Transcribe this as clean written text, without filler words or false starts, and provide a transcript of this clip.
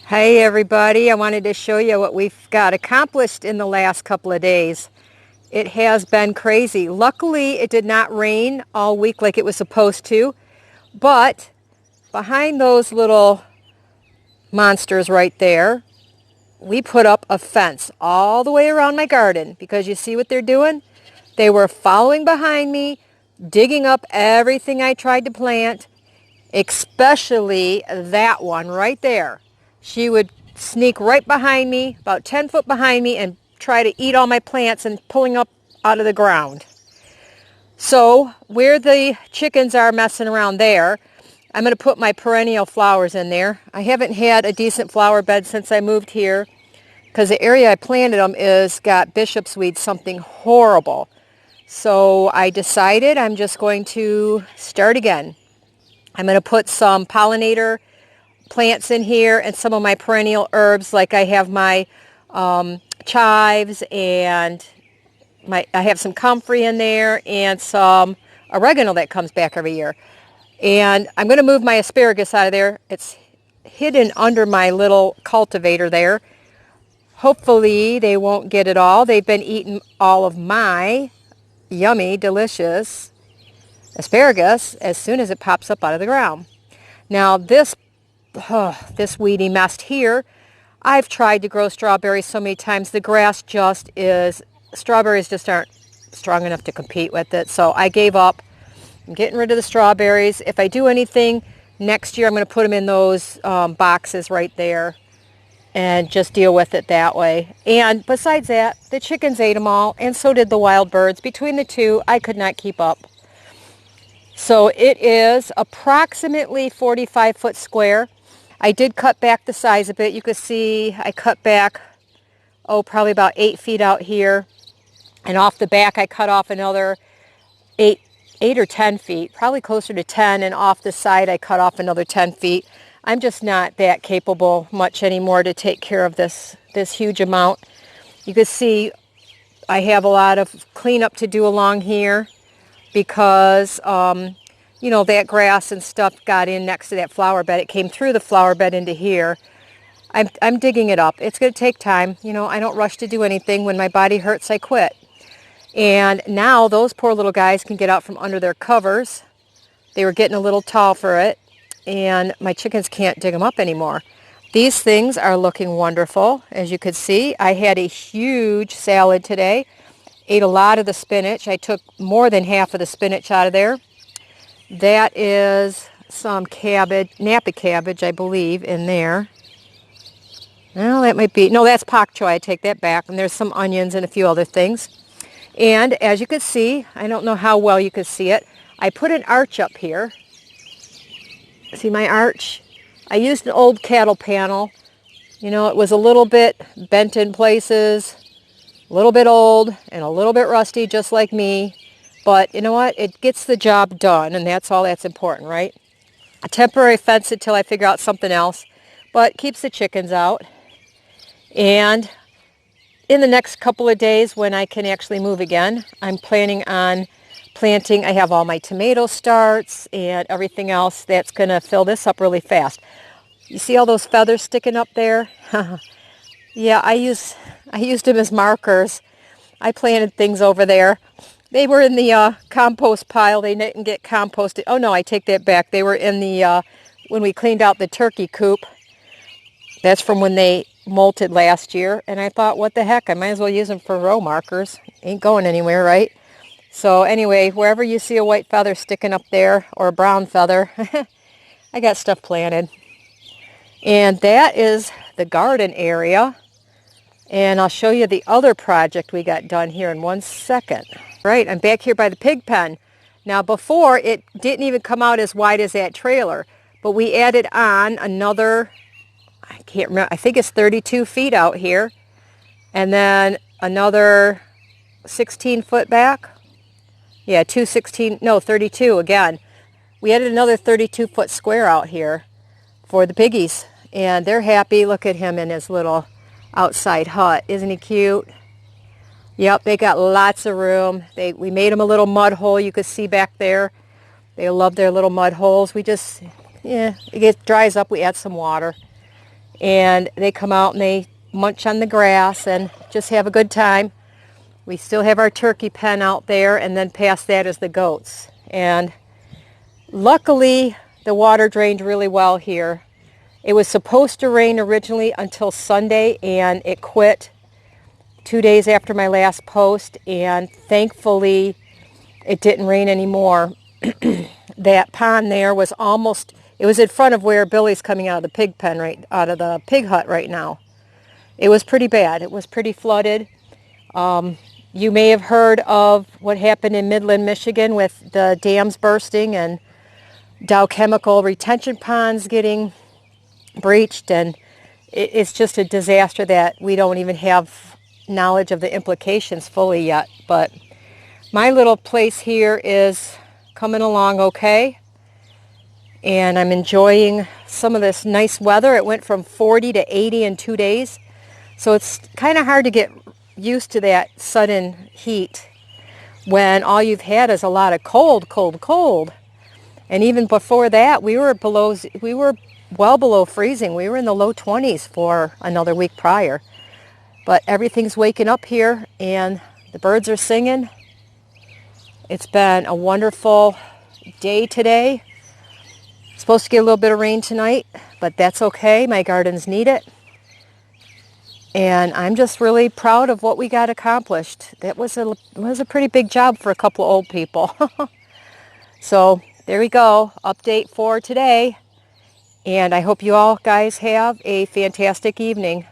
Hey everybody, I wanted to show you what we've got accomplished in the last couple of days. It has been crazy. Luckily, it did not rain all week like it was supposed to, but behind those little monsters right there, we put up a fence all the way around my garden because you see what they're doing? They were following behind me, digging up everything I tried to plant, especially that one right there. She would sneak right behind me, about 10 foot behind me, and try to eat all my plants and pulling up out of the ground. So where the chickens are messing around there, I'm going to put my perennial flowers in there. I haven't had a decent flower bed since I moved here because the area I planted them is got bishop's weed, something horrible. So I decided I'm just going to start again. I'm going to put some pollinator plants in here and some of my perennial herbs, like I have my chives and I have some comfrey in there and some oregano that comes back every year. And I'm going to move my asparagus out of there. It's hidden under my little cultivator there. Hopefully they won't get it all. They've been eating all of my yummy, delicious asparagus as soon as it pops up out of the ground. Now this weedy mess here, I've tried to grow strawberries so many times. The grass just is, strawberries just aren't strong enough to compete with it. So I gave up. I'm getting rid of the strawberries. If I do anything next year, I'm going to put them in those boxes right there and just deal with it that way. And besides that, the chickens ate them all, and so did the wild birds. Between the two, I could not keep up. So it is approximately 45 foot square. I did cut back the size a bit. You can see I cut back, probably about 8 feet out here. And off the back, I cut off another 8 or 10 feet, probably closer to 10. And off the side, I cut off another 10 feet. I'm just not that capable much anymore to take care of this huge amount. You can see I have a lot of cleanup to do along here because that grass and stuff got in next to that flower bed. It came through the flower bed into here. I'm digging it up. It's going to take time. I don't rush to do anything. When my body hurts, I quit. And now those poor little guys can get out from under their covers. They were getting a little tall for it, and my chickens can't dig them up anymore. These things are looking wonderful. As you could see, I had a huge salad today. Ate a lot of the spinach. I took more than half of the spinach out of there. That is some cabbage, Napa cabbage, I believe, in there. Well, that might be, no, that's pak choi. I take that back. And there's some onions and a few other things. And as you can see, I don't know how well you can see it, I put an arch up here. See my arch? I used an old cattle panel. It was a little bit bent in places, a little bit old, and a little bit rusty, just like me. But you know what? It gets the job done, and that's all that's important, right? A temporary fence until I figure out something else, but keeps the chickens out. And in the next couple of days, when I can actually move again, I'm planning on planting. I have all my tomato starts and everything else that's going to fill this up really fast. You see all those feathers sticking up there? Yeah, I used them as markers. I planted things over there. They were in the compost pile. They didn't get composted. Oh no, I take that back. They were in the, when we cleaned out the turkey coop. That's from when they molted last year. And I thought, what the heck? I might as well use them for row markers. Ain't going anywhere, right? So anyway, wherever you see a white feather sticking up there, or a brown feather, I got stuff planted. And that is the garden area. And I'll show you the other project we got done here in 1 second. Right, I'm back here by the pig pen. Now before, it didn't even come out as wide as that trailer, but we added on another, I can't remember, I think it's 32 feet out here, and then another 16 foot back. Yeah, 32 again. We added another 32 foot square out here for the piggies, and they're happy. Look at him in his little outside hut. Isn't he cute? Yep, they got lots of room. We made them a little mud hole you could see back there. They love their little mud holes. We just, it dries up, we add some water. and they come out and they munch on the grass and just have a good time. We still have our turkey pen out there, and then past that is the goats. And luckily, the water drained really well here. It was supposed to rain originally until Sunday, and it quit 2 days after my last post, and thankfully it didn't rain anymore. That pond there was almost, it was in front of where Billy's coming out of the pig pen, right out of the pig hut right now. It was pretty bad. It was pretty flooded. You may have heard of what happened in Midland, Michigan with the dams bursting and Dow Chemical retention ponds getting breached, and it's just a disaster that we don't even have knowledge of the implications fully yet. But my little place here is coming along okay, and I'm enjoying some of this nice weather. It went from 40 to 80 in 2 days, so it's kind of hard to get used to that sudden heat when all you've had is a lot of cold, cold, cold. And even before that, we were well below freezing. We were in the low 20s for another week prior. But everything's waking up here, and the birds are singing. It's been a wonderful day today. Supposed to get a little bit of rain tonight, but that's okay. My gardens need it. And I'm just really proud of what we got accomplished. That was a pretty big job for a couple of old people. So there we go. Update for today. And I hope you all guys have a fantastic evening.